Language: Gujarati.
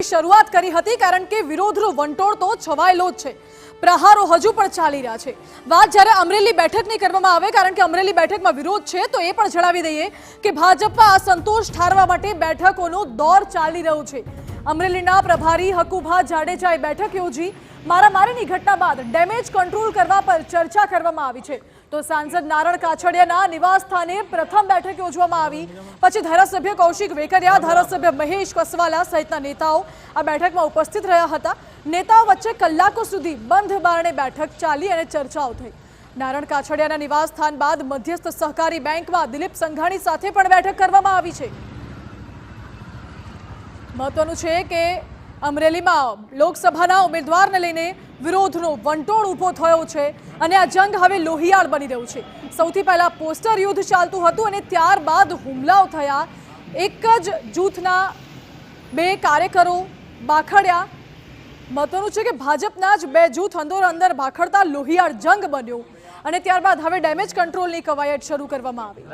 શરૂઆત કરી હતી, કારણ કે વિરોધનો વંટોળ તો છવાયેલો જ છે। પ્રહારો હજુ પણ ચાલી રહ્યા છે। વાત જ્યારે અમરેલી બેઠકની કરવામાં આવે, કારણ કે અમરેલી બેઠકમાં વિરોધ છે, તો એ પણ જણાવી દઈએ કે ભાજપમાં અસંતોષ ઠારવા માટે બેઠકોનો દોર ચાલી રહ્યો છે। અમરેલીના પ્રભારી હકુભા જાડેજાએ બેઠક યોજી। મારામારીની ઘટના બાદ ડેમેજ કંટ્રોલ કરવા પર ચર્ચા કરવામાં આવી છે। તો સાંસદ નારણ કાછડિયાના નિવાસ સ્થાને પ્રથમ બેઠક યોજવામાં આવી। પછી ધારાસભ્ય કૌશિક વેકરિયા, ધારાસભ્ય મહેશ કસવાલા સહિતના નેતાઓ આ બેઠકમાં ઉપસ્થિત રહ્યા હતા। નેતાઓ વચ્ચે કલાકો સુધી બંધ બારણે બેઠક ચાલી અને ચર્ચાઓ થઈ। નારણ કાછડિયાના નિવાસ સ્થાન બાદ મધ્યસ્થ સહકારી બેંકમાં દિલીપ સંઘાણી સાથે પણ બેઠક કરવામાં આવી છે। મહત્વનું છે કે અમરેલીમાં લોકસભાના ઉમેદવારને લઈને વિરોધનો વંટોળ ઊભો થયો છે અને આ જંગ હવે લોહિયાળ બની રહ્યું છે। સૌથી પહેલા પોસ્ટર યુદ્ધ ચાલતું હતું અને ત્યારબાદ હુમલાઓ થયા। એક જ જૂથના બે કાર્યકરો બાખડ્યા। મહત્વનું છે કે ભાજપના જ બે જૂથ અંદર ભાખડતા લોહિયાળ જંગ બન્યો અને ત્યારબાદ હવે ડેમેજ કંટ્રોલની કવાયત શરૂ કરવામાં આવી।